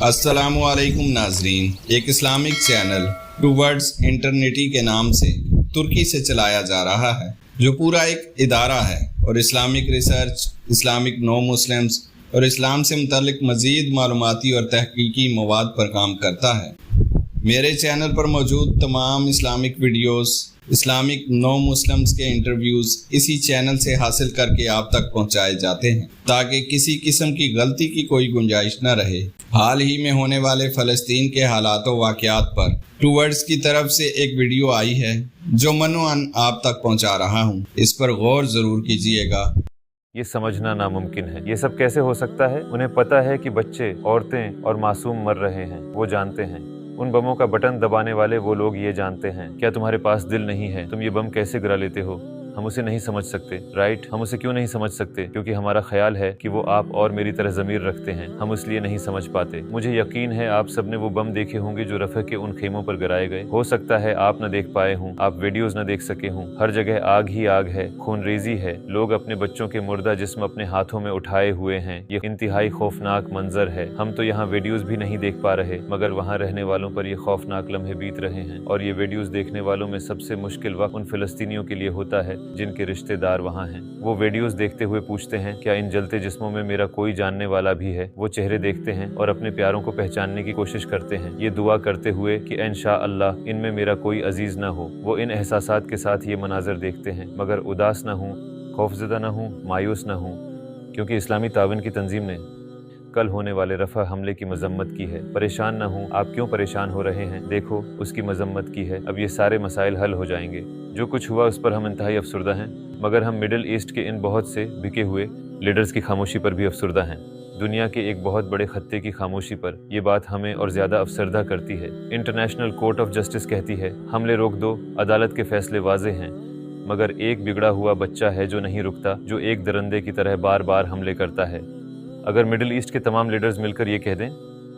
अस्सलामु अलैकुम नाजरीन। एक इस्लामिक चैनल टूवर्ड्स इंटरनेटी के नाम से तुर्की से चलाया जा रहा है, जो पूरा एक इदारा है और Islamic research, Islamic know Muslims और इस्लाम से मुतल्लिक मज़ीद मालूमाती और तहकीकी मवाद पर काम करता है। मेरे चैनल पर मौजूद तमाम Islamic videos, Islamic know Muslims के इंटरव्यूज़ इसी चैनल से हासिल करके आप तक पहुंचाए जाते हैं, ताकि किसी किस्म की गलती की कोई गुंजाइश न रहे। हाल ही में होने वाले फ़लस्तीन के हालात व वाक़यात पर टूवर्ड्स की तरफ से एक वीडियो आई है, जो मनोअन आप तक पहुंचा रहा हूं। इस पर गौर ज़रूर कीजिएगा। ये समझना नामुमकिन है। ये सब कैसे हो सकता है? उन्हें पता है कि बच्चे, औरतें और मासूम मर रहे हैं, वो जानते हैं। उन बमों का बटन दबाने वाले वो लोग ये जानते हैं। क्या तुम्हारे पास दिल नहीं है? तुम ये बम कैसे गिरा लेते हो? हम उसे नहीं समझ सकते, राइट? हम उसे क्यों नहीं समझ सकते? क्योंकि हमारा ख्याल है कि वो आप और मेरी तरह ज़मीर रखते हैं। हम इसलिए नहीं समझ पाते। मुझे यकीन है आप सबने वो बम देखे होंगे जो रफ़ह के उन खेमों पर गिराए गए। हो सकता है आप न देख पाए हों, आप वीडियोज़ न देख सके हों। हर जगह आग ही आग है, खूनरेज़ी है। लोग अपने बच्चों के मुर्दा जिस्म अपने हाथों में उठाए हुए हैं। ये इंतहाई खौफनाक मंजर है। हम तो यहाँ वीडियोज़ भी नहीं देख पा रहे, मगर वहाँ रहने वालों पर ये खौफनाक लम्हे बीत रहे हैं। और ये वीडियोज़ देखने वालों में सबसे मुश्किल वक्त उन फ़िलिस्तीनियों के लिए होता है जिनके रिश्तेदार वहाँ हैं। वो वीडियोस देखते हुए पूछते हैं, क्या इन जलते जिस्मों में मेरा कोई जानने वाला भी है? वो चेहरे देखते हैं और अपने प्यारों को पहचानने की कोशिश करते हैं, ये दुआ करते हुए कि इंशाअल्लाह इनमें मेरा कोई अजीज ना हो। वो इन एहसासात के साथ ये मनाजर देखते हैं, मगर उदास ना हूँ, खौफज़दा ना हूँ, मायूस ना हूँ, क्योंकि इस्लामी तावन की तंजीम ने कल होने वाले रफ़ा हमले की मजम्मत की है। परेशान ना हूँ। आप क्यों परेशान हो रहे हैं? देखो, उसकी मजम्मत की है। अब ये सारे मसाइल हल हो जाएंगे। जो कुछ हुआ उस पर हम इंतहाई अफसरदा हैं, मगर हम मिडिल ईस्ट के इन बहुत से बिके हुए लीडर्स की खामोशी पर भी अफसरदा हैं। दुनिया के एक बहुत बड़े खत्ते की खामोशी पर ये बात हमें और ज़्यादा अफसरदा करती है। इंटरनेशनल कोर्ट ऑफ जस्टिस कहती है, हमले रोक दो, अदालत के फैसले वाजे हैं, मगर एक बिगड़ा हुआ बच्चा है जो नहीं रुकता, जो एक दरिंदे की तरह बार बार हमले करता है। अगर मिडिल ईस्ट के तमाम लीडर्स मिलकर ये कह दें,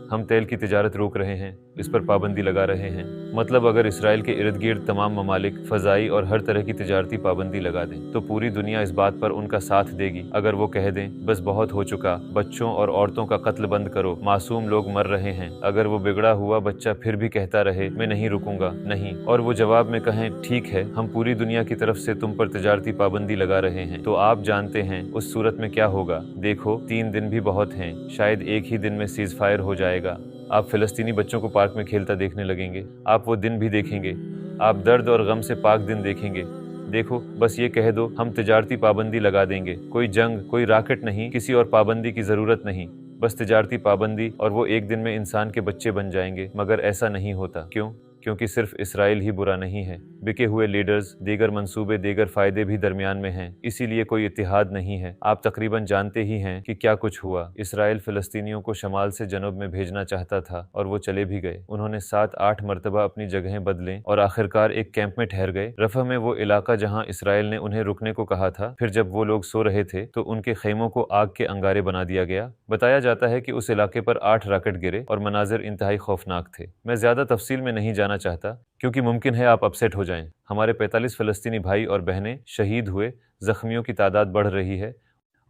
हम तेल की तिजारत रोक रहे हैं, इस पर पाबंदी लगा रहे हैं, मतलब अगर इसराइल के इर्द गिर्द तमाम ममालिक फ़ज़ाई और हर तरह की तिजारती पाबंदी लगा दें, तो पूरी दुनिया इस बात पर उनका साथ देगी। अगर वो कह दें, बस बहुत हो चुका, बच्चों और औरतों का कत्ल बंद करो, मासूम लोग मर रहे हैं, अगर वो बिगड़ा हुआ बच्चा फिर भी कहता रहे, मैं नहीं रुकूंगा, नहीं, और वो जवाब में कहें, ठीक है, हम पूरी दुनिया की तरफ से तुम पर तिजारती पाबंदी लगा रहे हैं, तो आप जानते हैं उस सूरत में क्या होगा। देखो, 3 दिन भी बहुत हैं, शायद एक ही दिन में सीज़ फायर हो जाएगा। आप फ़िलिस्तीनी बच्चों को पार्क में खेलता देखने लगेंगे। आप वो दिन भी देखेंगे। आप दर्द और गम से पाक दिन देखेंगे। देखो, बस ये कह दो, हम तिजारती पाबंदी लगा देंगे। कोई जंग, कोई राकेट नहीं, किसी और पाबंदी की ज़रूरत नहीं, बस तिजारती पाबंदी, और वो एक दिन में इंसान के बच्चे बन जाएंगे। मगर ऐसा नहीं होता। क्यों? क्योंकि सिर्फ इसराइल ही बुरा नहीं है। बिके हुए लीडर्स, दीगर मंसूबे, दीगर फ़ायदे भी दरमियान में हैं, इसीलिए कोई इत्तिहाद नहीं है। आप तकरीबन जानते ही हैं कि क्या कुछ हुआ। इसराइल फ़िलिस्तीनियों को शमाल से जनूब में भेजना चाहता था, और वो चले भी गए। उन्होंने 7-8 मरतबा अपनी जगहें बदलें और आखिरकार एक कैंप में ठहर गए। रफ़ह में वो इलाका जहाँ इसराइल ने उन्हें रुकने को कहा था, फिर जब वो लोग सो रहे थे तो उनके खेमों को आग के अंगारे बना दिया गया। बताया जाता है कि उस इलाके पर 8 रॉकेट गिरे और मनाजिर इंतहाई खौफनाक थे। मैं ज़्यादा तफसील में नहीं जाना चाहता, क्योंकि मुमकिन है आप अपसेट हो जाएं। हमारे 45 फ़लस्तीनी भाई और बहनें शहीद हुए, ज़ख्मियों की तादाद बढ़ रही है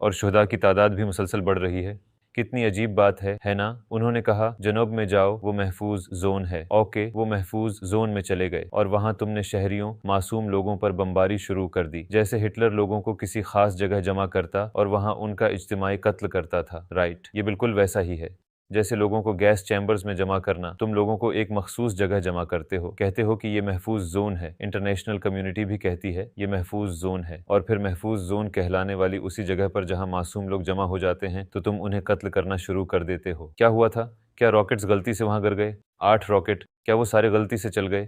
और शुहदा की तादाद भी मुसलसल बढ़ रही है। कितनी अजीब बात है ना? उन्होंने कहा, जनूब में जाओ, वो महफूज जोन है। ओके, वो महफूज जोन में चले गए और वहाँ तुमने शहरियों, मासूम लोगों पर बमबारी शुरू कर दी, जैसे हिटलर लोगों को किसी खास जगह जमा करता और वहाँ उनका इज्तिमाई कत्ल करता था। राइट, ये बिल्कुल वैसा ही है जैसे लोगों को गैस चैम्बर्स में जमा करना। तुम लोगों को एक मखसूस जगह जमा करते हो, कहते हो कि ये महफूज जोन है। इंटरनेशनल कम्युनिटी भी कहती है ये महफूज जोन है, और फिर महफूज जोन कहलाने वाली उसी जगह पर जहां मासूम लोग जमा हो जाते हैं, तो तुम उन्हें कत्ल करना शुरू कर देते हो। क्या हुआ था? क्या रॉकेट्स गलती से वहां गिर गए? 8 रॉकेट, क्या वो सारे गलती से चल गए?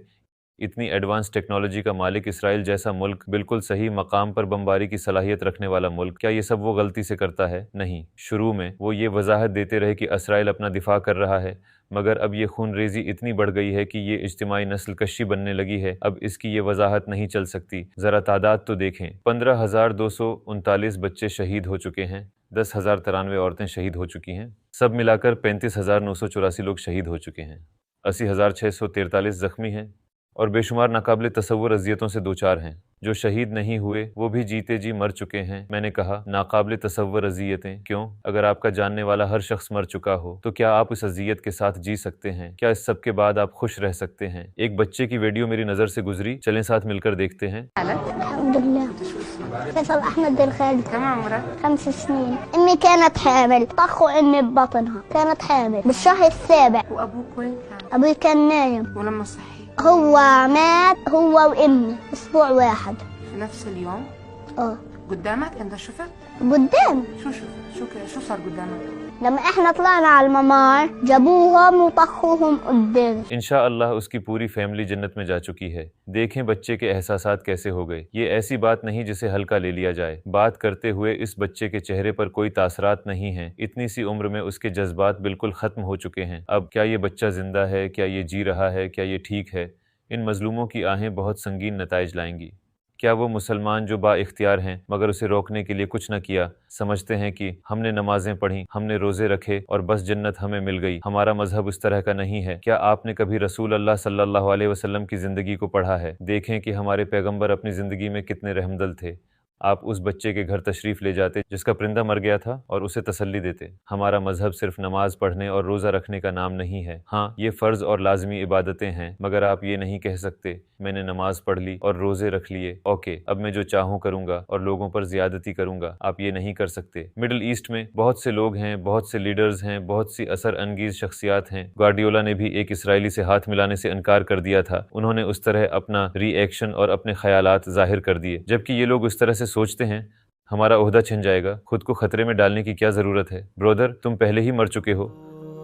इतनी एडवांस टेक्नोलॉजी का मालिक इसराइल जैसा मुल्क, बिल्कुल सही मकाम पर बमबारी की सलाहियत रखने वाला मुल्क, क्या ये सब वो गलती से करता है? नहीं। शुरू में वो ये वजाहत देते रहे कि इसराइल अपना दिफा कर रहा है, मगर अब ये खूनरेज़ी इतनी बढ़ गई है कि ये इज्तिमाई नस्ल कशी बनने लगी है। अब इसकी ये वजाहत नहीं चल सकती। ज़रा तादाद तो देखें, 15,239 बच्चे शहीद हो चुके हैं, 10,093 औरतें शहीद हो चुकी हैं, सब मिलाकर 35,984 लोग शहीद हो चुके हैं, 80,643 ज़ख्मी हैं और बेशुमार नाकाबिल तसव्वुर अज़ियतों से दोचार हैं। जो शहीद नहीं हुए वो भी जीते जी मर चुके हैं। मैंने कहा, नाकाबिल तसव्वुर अज़ियतें क्यों? अगर आपका जानने वाला हर शख्स मर चुका हो तो क्या आप इस अज़ियत के साथ जी सकते हैं? क्या इस सब के बाद आप खुश रह सकते हैं? एक बच्चे की वीडियो मेरी नज़र से गुजरी, चलें साथ मिलकर देखते हैं। الحمد لله. فيصل أحمد الخالد. كم عمرك؟ 5 سنين. أمي كانت حامل، طخوا أمي ببطنها، كانت حامل بالشهر السابع. وأبوك وين كان؟ أبوي كان نايم، ولما صحي هو مات هو وأمي أسبوع واحد. في نفس اليوم اه قدامك أنت شفت؟ قدام شو شفت؟ شو صار قدامك؟ لما احنا طلعنا على الممر جابوهم وطخوهم قدام. इंशाअल्लाह उसकी पूरी फैमिली जन्नत में जा चुकी है। देखें बच्चे के एहसासात कैसे हो गए। ये ऐसी बात नहीं जिसे हल्का ले लिया जाए। बात करते हुए इस बच्चे के चेहरे पर कोई तासरात नहीं है। इतनी सी उम्र में उसके जज्बात बिल्कुल ख़त्म हो चुके हैं। अब क्या ये बच्चा ज़िंदा है? क्या ये जी रहा है? क्या ये ठीक है? इन मजलूमों की आहें बहुत संगीन नताइज लाएंगी। क्या वो मुसलमान जो बाइख्तियार हैं मगर उसे रोकने के लिए कुछ न किया, समझते हैं कि हमने नमाजें पढ़ी, हमने रोज़े रखे और बस जन्नत हमें मिल गई, हमारा मजहब उस तरह का नहीं है? क्या आपने कभी रसूल अल्लाह सल्लल्लाहु अलैहि वसल्लम की ज़िंदगी को पढ़ा है? देखें कि हमारे पैगंबर अपनी ज़िंदगी में कितने रहमदिल थे। आप उस बच्चे के घर तशरीफ़ ले जाते जिसका परिंदा मर गया था और उसे तसल्ली देते। हमारा मजहब सिर्फ नमाज पढ़ने और रोज़ा रखने का नाम नहीं है। हाँ, ये फ़र्ज़ और लाजमी इबादतें हैं, मगर आप ये नहीं कह सकते मैंने नमाज पढ़ ली और रोज़े रख लिए, ओके अब मैं जो चाहूँ करूँगा और लोगों पर ज़्यादती करूँगा। आप ये नहीं कर सकते। मिडल ईस्ट में बहुत से लोग हैं, बहुत से लीडर्स हैं, बहुत सी असर अंगीज़ शख्सियात हैं। गार्डियोला ने भी एक इसराइली से हाथ मिलाने से इनकार कर दिया था। उन्होंने उस तरह अपना रिएक्शन और अपने ख्यालात ज़ाहिर कर दिए। जबकि ये लोग इस तरह से सोचते हैं हमारा ओहदा छिन जाएगा, खुद को खतरे में डालने की क्या ज़रूरत है? ब्रदर, तुम पहले ही मर चुके हो।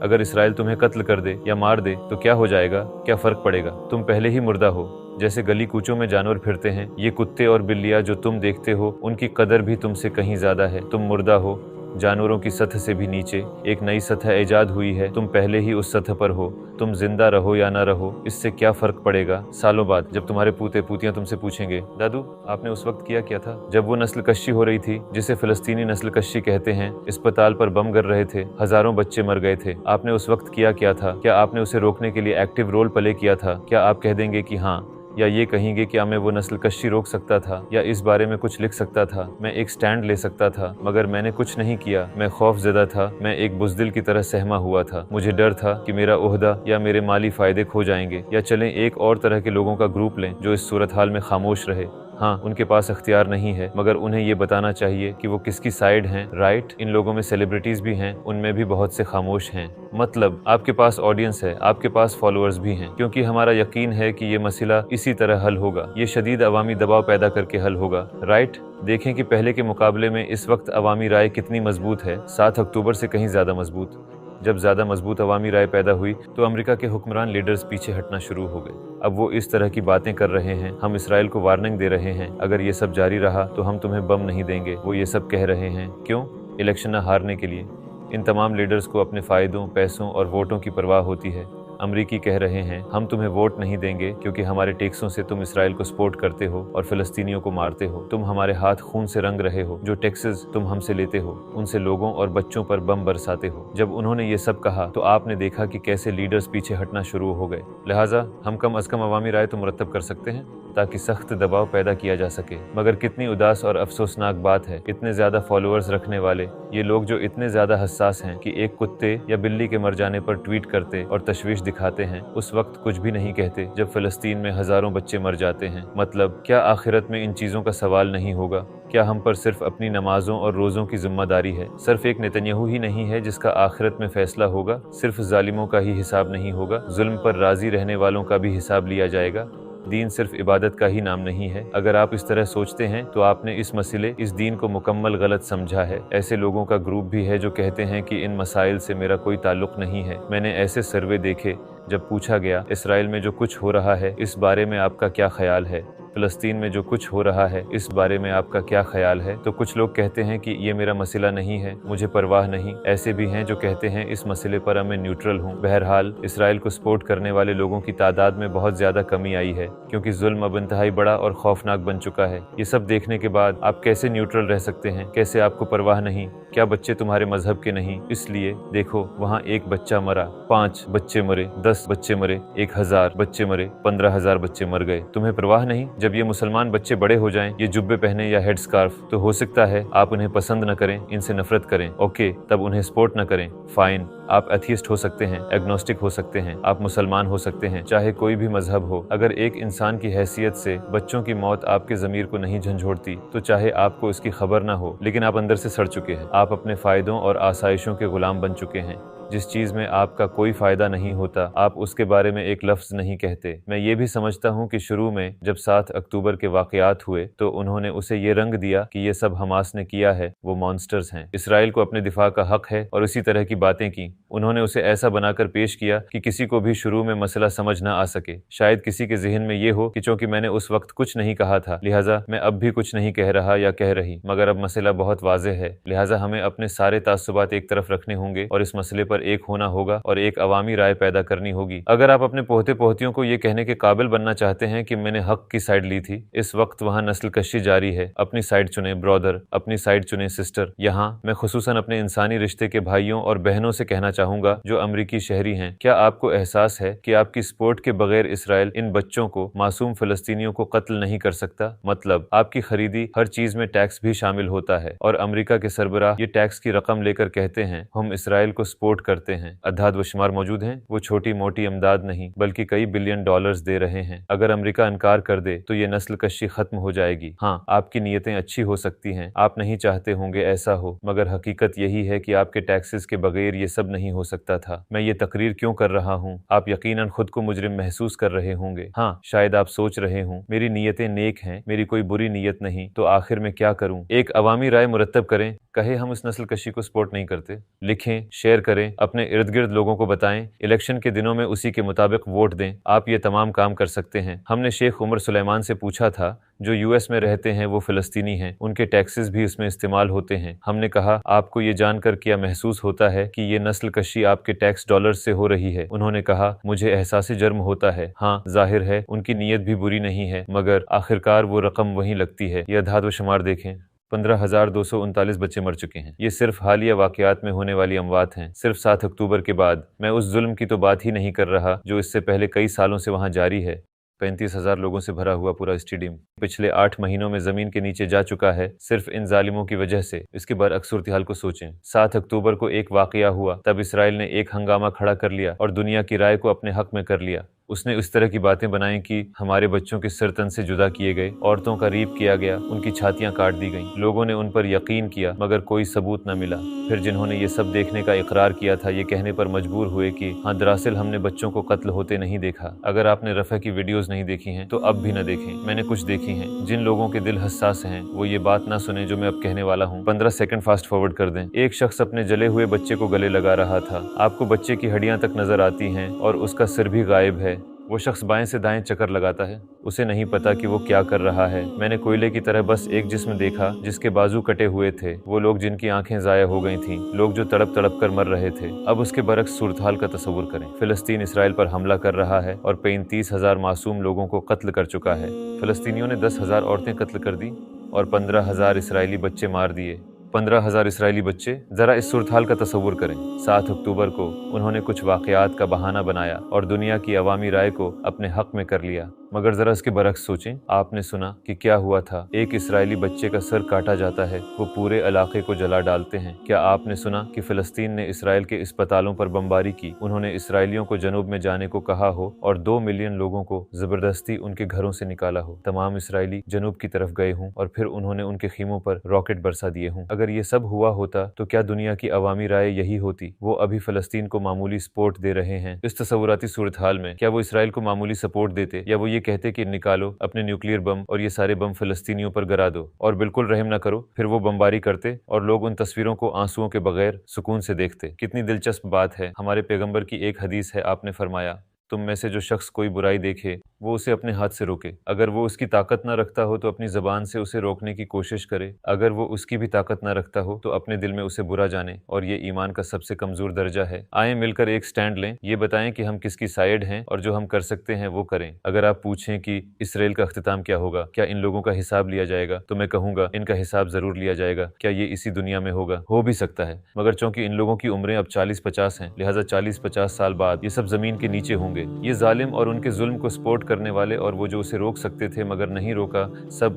अगर इसराइल तुम्हें कत्ल कर दे या मार दे तो क्या हो जाएगा? क्या फ़र्क पड़ेगा? तुम पहले ही मुर्दा हो। जैसे गली कूचों में जानवर फिरते हैं, ये कुत्ते और बिल्लियाँ जो तुम देखते हो उनकी कदर भी तुमसे कहीं ज़्यादा है। तुम मुर्दा हो, जानवरों की सतह से भी नीचे। एक नई सतह ईजाद हुई है, तुम पहले ही उस सतह पर हो। तुम जिंदा रहो या ना रहो, इससे क्या फ़र्क पड़ेगा? सालों बाद जब तुम्हारे पूते पूतियाँ तुमसे पूछेंगे, दादू आपने उस वक्त किया क्या था जब वो नस्ल कशी हो रही थी जिसे फ़लस्तीनी नस्ल कशी कहते हैं, अस्पताल पर बम गिर रहे थे, हज़ारों बच्चे मर गए थे, आपने उस वक्त किया क्या था? क्या आपने उसे रोकने के लिए एक्टिव रोल प्ले किया था? क्या आप कह देंगे कि हाँ, या ये कहेंगे कि मैं वो नस्ल कशी रोक सकता था या इस बारे में कुछ लिख सकता था, मैं एक स्टैंड ले सकता था, मगर मैंने कुछ नहीं किया। मैं खौफज़दा था, मैं एक बुज़दिल की तरह सहमा हुआ था। मुझे डर था कि मेरा ओहदा या मेरे माली फ़ायदे खो जाएंगे। या चलें एक और तरह के लोगों का ग्रुप लें जो इस सूरत हाल में खामोश रहे। हाँ, उनके पास अख्तियार नहीं है, मगर उन्हें ये बताना चाहिए कि वो किसकी साइड हैं। राइट, इन लोगों में सेलिब्रिटीज़ भी हैं, उनमें भी बहुत से खामोश हैं। मतलब आपके पास ऑडियंस है, आपके पास फॉलोअर्स भी हैं, क्योंकि हमारा यकीन है कि ये मसला इसी तरह हल होगा। ये शदीद अवामी दबाव पैदा करके हल होगा। राइट, देखें कि पहले के मुकाबले में इस वक्त अवामी राय कितनी मजबूत है। 7 अक्टूबर से कहीं ज़्यादा मजबूत। जब ज़्यादा मजबूत अवामी राय पैदा हुई तो अमेरिका के हुक्मरान लीडर्स पीछे हटना शुरू हो गए। अब वो इस तरह की बातें कर रहे हैं। हम इसराइल को वार्निंग दे रहे हैं, अगर ये सब जारी रहा तो हम तुम्हें बम नहीं देंगे। वो ये सब कह रहे हैं क्यों? इलेक्शन न हारने के लिए। इन तमाम लीडर्स को अपने फ़ायदों, पैसों और वोटों की परवाह होती है। अमरीकी कह रहे हैं हम तुम्हें वोट नहीं देंगे क्योंकि हमारे टैक्सों से तुम इसराइल को सपोर्ट करते हो और फ़लस्तीनियों को मारते हो। तुम हमारे हाथ खून से रंग रहे हो। जो टैक्सेस तुम हमसे लेते हो उनसे लोगों और बच्चों पर बम बरसाते हो। जब उन्होंने ये सब कहा तो आपने देखा कि कैसे लीडर्स पीछे हटना शुरू हो गए। लिहाजा हम कम अज़ कम अवामी राय तो मुरतब कर सकते हैं ताकि सख्त दबाव पैदा किया जा सके। मगर कितनी उदास और अफसोसनाक बात है, इतने ज़्यादा फॉलोअर्स रखने वाले ये लोग जो इतने ज़्यादा हसास हैं कि एक कुत्ते या बिल्ली के मर जाने पर ट्वीट करते और तशवीश दिखाते हैं, उस वक्त कुछ भी नहीं कहते जब फ़लस्तीन में हज़ारों बच्चे मर जाते हैं। मतलब क्या आखिरत में इन चीज़ों का सवाल नहीं होगा? क्या हम पर सिर्फ अपनी नमाजों और रोज़ों की जिम्मेदारी है? सिर्फ एक नेतन्याहू ही नहीं है जिसका आखिरत में फ़ैसला होगा? सिर्फ जालिमों का ही हिसाब नहीं होगा, जुल्म पर राज़ी रहने वालों का भी हिसाब लिया जाएगा। दीन सिर्फ इबादत का ही नाम नहीं है। अगर आप इस तरह सोचते हैं तो आपने इस मसले, इस दीन को मुकम्मल गलत समझा है। ऐसे लोगों का ग्रुप भी है जो कहते हैं कि इन मसाइल से मेरा कोई ताल्लुक नहीं है। मैंने ऐसे सर्वे देखे जब पूछा गया इसराइल में जो कुछ हो रहा है इस बारे में आपका क्या ख्याल है, فلسطین میں جو کچھ ہو رہا ہے اس بارے میں آپ کا کیا خیال ہے؟ تو کچھ لوگ کہتے ہیں کہ یہ میرا مسئلہ نہیں ہے، مجھے پرواہ نہیں۔ ایسے بھی ہیں جو کہتے ہیں اس مسئلے پر میں نیوٹرل ہوں۔ بہرحال اسرائیل کو سپورٹ کرنے والے لوگوں کی تعداد میں بہت زیادہ کمی آئی ہے کیونکہ ظلم اب انتہائی بڑا اور خوفناک بن چکا ہے۔ یہ سب دیکھنے کے بعد آپ کیسے نیوٹرل رہ سکتے ہیں؟ کیسے آپ کو پرواہ نہیں؟ کیا بچے تمہارے مذہب کے نہیں؟ اس لیے دیکھو، وہاں 1 بچہ مرا، 5 بچے مرے، 10 بچے مرے، 1000 بچے مرے، 15000 بچے مر گئے۔ تمہیں پرواہ نہیں؟ جب یہ مسلمان بچے بڑے ہو جائیں، یہ جبے پہنے یا ہیڈ سکارف، تو ہو سکتا ہے آپ انہیں پسند نہ کریں، ان سے نفرت کریں، اوکے، تب انہیں سپورٹ نہ کریں، فائن۔ آپ ایتھیسٹ ہو سکتے ہیں، ایگنوسٹک ہو سکتے ہیں، آپ مسلمان ہو سکتے ہیں، چاہے کوئی بھی مذہب ہو۔ اگر ایک انسان کی حیثیت سے بچوں کی موت آپ کے ضمیر کو نہیں جھنجھوڑتی تو چاہے آپ کو اس کی خبر نہ ہو، لیکن آپ اندر سے سڑ چکے ہیں۔ آپ اپنے فائدوں اور آسائشوں کے غلام بن چکے ہیں۔ جس چیز میں آپ کا کوئی فائدہ نہیں ہوتا آپ اس کے بارے میں ایک لفظ نہیں کہتے۔ میں یہ بھی سمجھتا ہوں کہ شروع میں جب 7 اکتوبر کے واقعات ہوئے تو انہوں نے اسے یہ رنگ دیا کہ یہ سب حماس نے کیا ہے، وہ مانسٹرز ہیں، اسرائیل کو اپنے دفاع کا حق ہے، اور اسی طرح کی باتیں کی۔ انہوں نے اسے ایسا بنا کر پیش کیا کہ کسی کو بھی شروع میں مسئلہ سمجھ نہ آ سکے۔ شاید کسی کے ذہن میں یہ ہو کہ چونکہ میں نے اس وقت کچھ نہیں کہا تھا لہٰذا میں اب بھی کچھ نہیں کہہ رہا یا کہہ رہی، مگر اب مسئلہ بہت واضح ہے، لہٰذا ہمیں اپنے سارے تعصبات ایک طرف رکھنے ہوں گے اور اس مسئلے پر ایک ہونا ہوگا اور ایک عوامی رائے پیدا کرنی ہوگی۔ اگر آپ اپنے پوتے پوتیوں کو یہ کہنے کے قابل بننا چاہتے ہیں کہ میں نے حق کی سائیڈ لی تھی، اس وقت وہاں نسل کشی جاری ہے، اپنی سائیڈ چنیں برادر، اپنی سائیڈ چنیں سسٹر۔ یہاں میں خصوصاً اپنے انسانی رشتے کے بھائیوں اور بہنوں سے کہنا چاہوں گا جو امریکی شہری ہیں، کیا آپ کو احساس ہے کہ آپ کی سپورٹ کے بغیر اسرائیل ان بچوں کو، معصوم فلسطینیوں کو قتل نہیں کر سکتا؟ مطلب آپ کی خریدی ہر چیز میں ٹیکس بھی شامل ہوتا ہے، اور امریکہ کے سربراہ یہ ٹیکس کی رقم لے کر کہتے ہیں ہم اسرائیل کو سپورٹ کرتے ہیں۔ اعداد و شمار موجود ہیں، وہ چھوٹی موٹی امداد نہیں بلکہ کئی بلین ڈالرز دے رہے ہیں۔ اگر امریکہ انکار کر دے تو یہ نسل کشی ختم ہو جائے گی۔ ہاں، آپ کی نیتیں اچھی ہو سکتی ہیں، آپ نہیں چاہتے ہوں گے ایسا ہو، مگر حقیقت یہی ہے کہ آپ کے ٹیکسز کے بغیر یہ سب نہیں ہو سکتا تھا۔ میں یہ تقریر کیوں کر رہا ہوں؟ آپ یقیناً خود کو مجرم محسوس کر رہے ہوں گے۔ ہاں، شاید آپ سوچ رہے ہوں میری نیتیں نیک ہیں، میری کوئی بری نیت نہیں، تو آخر میں کیا کروں؟ ایک عوامی رائے مرتب کریں، کہے ہم اس نسل کشی کو سپورٹ نہیں کرتے، لکھیں، شیئر کریں، اپنے ارد گرد لوگوں کو بتائیں، الیکشن کے دنوں میں اسی کے مطابق ووٹ دیں۔ آپ یہ تمام کام کر سکتے ہیں۔ ہم نے شیخ عمر سلیمان سے پوچھا تھا جو US میں رہتے ہیں، وہ فلسطینی ہیں، ان کے ٹیکسز بھی اس میں استعمال ہوتے ہیں۔ ہم نے کہا آپ کو یہ جان کر کیا محسوس ہوتا ہے کہ یہ نسل کشی آپ کے ٹیکس ڈالر سے ہو رہی ہے؟ انہوں نے کہا مجھے احساس جرم ہوتا ہے۔ ہاں، ظاہر ہے ان کی نیت بھی بری نہیں ہے، مگر آخرکار وہ رقم وہیں لگتی ہے۔ یہ اعداد و شمار دیکھیں، 15,239 بچے مر چکے ہیں۔ یہ صرف حالیہ واقعات میں ہونے والی اموات ہیں، صرف 7 اکتوبر کے بعد۔ میں اس ظلم کی تو بات ہی نہیں کر رہا جو اس سے پہلے کئی سالوں سے وہاں جاری ہے۔ 35,000 لوگوں سے بھرا ہوا پورا اسٹیڈیم پچھلے 8 مہینوں میں زمین کے نیچے جا چکا ہے، صرف ان ظالموں کی وجہ سے۔ اس کے برعکس صورتحال کو سوچیں، 7 اکتوبر کو ایک واقعہ ہوا، تب اسرائیل نے ایک ہنگامہ کھڑا کر لیا اور دنیا کی رائے کو اپنے حق میں کر لیا۔ اس نے اس طرح کی باتیں بنائیں کہ ہمارے بچوں کے سر تن سے جدا کیے گئے، عورتوں کا ریپ کیا گیا، ان کی چھاتیاں کاٹ دی گئیں۔ لوگوں نے ان پر یقین کیا مگر کوئی ثبوت نہ ملا۔ پھر جنہوں نے یہ سب دیکھنے کا اقرار کیا تھا یہ کہنے پر مجبور ہوئے کہ ہاں دراصل ہم نے بچوں کو قتل ہوتے نہیں دیکھا۔ اگر آپ نے رفح کی ویڈیوز نہیں دیکھی ہیں تو اب بھی نہ دیکھیں، میں نے کچھ دیکھی ہیں۔ جن لوگوں کے دل حساس ہیں وہ یہ بات نہ سنیں جو میں اب کہنے والا ہوں۔ 15 سیکنڈ فاسٹ فارورڈ کر دیں۔ ایک شخص اپنے جلے ہوئے بچے کو گلے لگا رہا تھا، آپ کو بچے کی ہڈیاں تک نظر آتی ہیں اور اس کا سر بھی غائب ہے۔ وہ شخص بائیں سے دائیں چکر لگاتا ہے، اسے نہیں پتا کہ وہ کیا کر رہا ہے۔ میں نے کوئلے کی طرح بس ایک جسم دیکھا جس کے بازو کٹے ہوئے تھے، وہ لوگ جن کی آنکھیں ضائع ہو گئی تھیں، لوگ جو تڑپ تڑپ کر مر رہے تھے۔ اب اس کے برعکس صورتحال کا تصور کریں، فلسطین اسرائیل پر حملہ کر رہا ہے اور 35,000 معصوم لوگوں کو قتل کر چکا ہے۔ فلسطینیوں نے 10,000 عورتیں قتل کر دی اور 15,000 اسرائیلی بچے مار دیے۔ 15,000 اسرائیلی بچے، ذرا اس صورتحال کا تصور کریں۔ 7 اکتوبر کو انہوں نے کچھ واقعات کا بہانہ بنایا اور دنیا کی عوامی رائے کو اپنے حق میں کر لیا، مگر ذرا اس کے برعکس سوچیں۔ آپ نے سنا کہ کیا ہوا تھا؟ ایک اسرائیلی بچے کا سر کاٹا جاتا ہے، وہ پورے علاقے کو جلا ڈالتے ہیں۔ کیا آپ نے سنا کہ فلسطین نے اسرائیل کے اسپتالوں پر بمباری کی؟ انہوں نے اسرائیلیوں کو جنوب میں جانے کو کہا ہو اور 2 ملین لوگوں کو زبردستی ان کے گھروں سے نکالا ہو، تمام اسرائیلی جنوب کی طرف گئے ہوں اور پھر انہوں نے ان کے خیموں پر راکٹ برسا دیے ہوں۔ اگر یہ سب ہوا ہوتا تو کیا دنیا کی عوامی رائے یہی ہوتی؟ وہ ابھی فلسطین کو معمولی سپورٹ دے رہے ہیں۔ اس تصوراتی صورتحال میں کیا وہ اسرائیل کو معمولی سپورٹ دیتے یا وہ یہ کہتے کہ نکالو اپنے نیوکلیئر بم اور یہ سارے بم فلسطینیوں پر گرا دو اور بالکل رحم نہ کرو؟ پھر وہ بمباری کرتے اور لوگ ان تصویروں کو آنسوؤں کے بغیر سکون سے دیکھتے۔ کتنی دلچسپ بات ہے، ہمارے پیغمبر کی ایک حدیث ہے، آپ نے فرمایا تم میں سے جو شخص کوئی برائی دیکھے وہ اسے اپنے ہاتھ سے روکے، اگر وہ اس کی طاقت نہ رکھتا ہو تو اپنی زبان سے اسے روکنے کی کوشش کرے، اگر وہ اس کی بھی طاقت نہ رکھتا ہو تو اپنے دل میں اسے برا جانے، اور یہ ایمان کا سب سے کمزور درجہ ہے۔ آئیں مل کر ایک سٹینڈ لیں، یہ بتائیں کہ ہم کس کی سائیڈ ہیں اور جو ہم کر سکتے ہیں وہ کریں۔ اگر آپ پوچھیں کہ اسرائیل کا اختتام کیا ہوگا، کیا ان لوگوں کا حساب لیا جائے گا، تو میں کہوں گا ان کا حساب ضرور لیا جائے گا۔ کیا یہ اسی دنیا میں ہوگا؟ ہو بھی سکتا ہے، مگر چونکہ ان لوگوں کی عمریں اب 40-50 ہیں، لہٰذا 40-50 سال بعد یہ سب زمین کے نیچے ہوں گے۔ یہ ظالم اور ان کے ظلم کو سپورٹ کرنے والے اور وہ جو اسے روک سکتے تھے مگر نہیں روکا، سب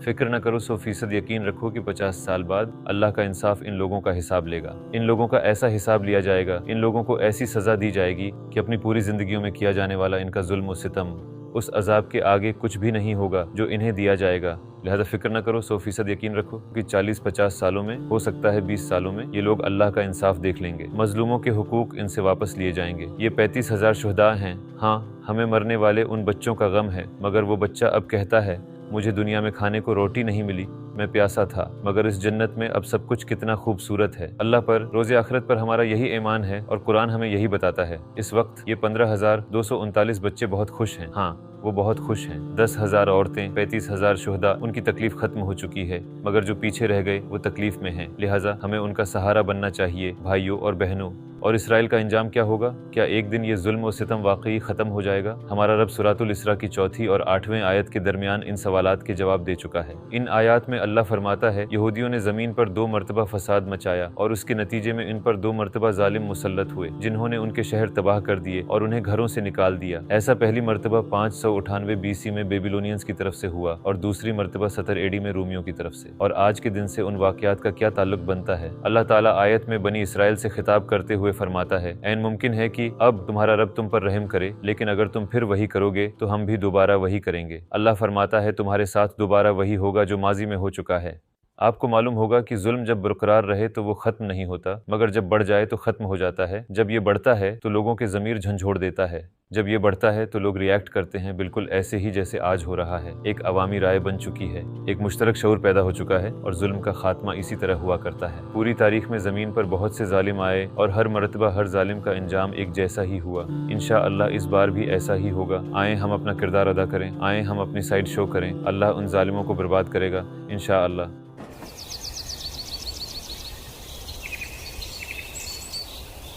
فکر نہ کرو، 100% یقین رکھو کہ 50 سال بعد اللہ کا انصاف ان لوگوں کا حساب لے گا۔ ان لوگوں کا ایسا حساب لیا جائے گا، ان لوگوں کو ایسی سزا دی جائے گی کہ اپنی پوری زندگیوں میں کیا جانے والا ان کا ظلم و ستم اس عذاب کے آگے کچھ بھی نہیں ہوگا جو انہیں دیا جائے گا۔ لہذا فکر نہ کرو، 100% یقین رکھو کہ 40-50 سالوں میں، ہو سکتا ہے 20 سالوں میں، یہ لوگ اللہ کا انصاف دیکھ لیں گے۔ مظلوموں کے حقوق ان سے واپس لیے جائیں گے۔ یہ 35,000 شہداء ہیں۔ ہاں، ہمیں مرنے والے ان بچوں کا غم ہے، مگر وہ بچہ اب کہتا ہے مجھے دنیا میں کھانے کو روٹی نہیں ملی، میں پیاسا تھا، مگر اس جنت میں اب سب کچھ کتنا خوبصورت ہے۔ اللہ پر، روز آخرت پر ہمارا یہی ایمان ہے اور قرآن ہمیں یہی بتاتا ہے۔ اس وقت یہ 15,239 بچے بہت خوش ہیں۔ ہاں، وہ بہت خوش ہیں۔ 10,000 عورتیں، 35,000 شہداء، ان کی تکلیف ختم ہو چکی ہے، مگر جو پیچھے رہ گئے وہ تکلیف میں ہیں، لہٰذا ہمیں ان کا سہارا بننا چاہیے بھائیوں اور بہنوں۔ اور اسرائیل کا انجام کیا ہوگا؟ کیا ایک دن یہ ظلم و ستم واقعی ختم ہو جائے گا؟ ہمارا رب سورۃ الاسراء کی 4 اور 8ویں آیت کے درمیان ان سوالات کے جواب دے چکا ہے۔ ان آیات میں اللہ فرماتا ہے یہودیوں نے زمین پر 2 مرتبہ فساد مچایا اور اس کے نتیجے میں ان پر 2 مرتبہ ظالم مسلط ہوئے جنہوں نے ان کے شہر تباہ کر دیے اور انہیں گھروں سے نکال دیا۔ ایسا پہلی مرتبہ 598 BC میں بیبیلونینز کی طرف سے ہوا اور دوسری مرتبہ 70 AD میں رومیوں کی طرف سے۔ اور آج کے دن سے ان واقعات کا کیا تعلق بنتا ہے؟ اللہ تعالیٰ آیت میں بنی اسرائیل سے خطاب کرتے ہوئے فرماتا ہے عین ممکن ہے کہ اب تمہارا رب تم پر رحم کرے، لیکن اگر تم پھر وہی کرو گے تو ہم بھی دوبارہ وہی کریں گے۔ اللہ فرماتا ہے تمہارے ساتھ دوبارہ وہی ہوگا جو ماضی میں ہو چکا ہے۔ آپ کو معلوم ہوگا کہ ظلم جب برقرار رہے تو وہ ختم نہیں ہوتا، مگر جب بڑھ جائے تو ختم ہو جاتا ہے۔ جب یہ بڑھتا ہے تو لوگوں کے ضمیر جھنجھوڑ دیتا ہے، جب یہ بڑھتا ہے تو لوگ ریئیکٹ کرتے ہیں بالکل ایسے ہی جیسے آج ہو رہا ہے۔ ایک عوامی رائے بن چکی ہے، ایک مشترک شعور پیدا ہو چکا ہے، اور ظلم کا خاتمہ اسی طرح ہوا کرتا ہے۔ پوری تاریخ میں زمین پر بہت سے ظالم آئے اور ہر مرتبہ ہر ظالم کا انجام ایک جیسا ہی ہوا۔ انشاءاللہ اس بار بھی ایسا ہی ہوگا۔ آئیں ہم اپنا کردار ادا کریں، آئیں ہم اپنی سائیڈ شو کریں، اللہ ان ظالموں کو برباد کرے گا انشاءاللہ۔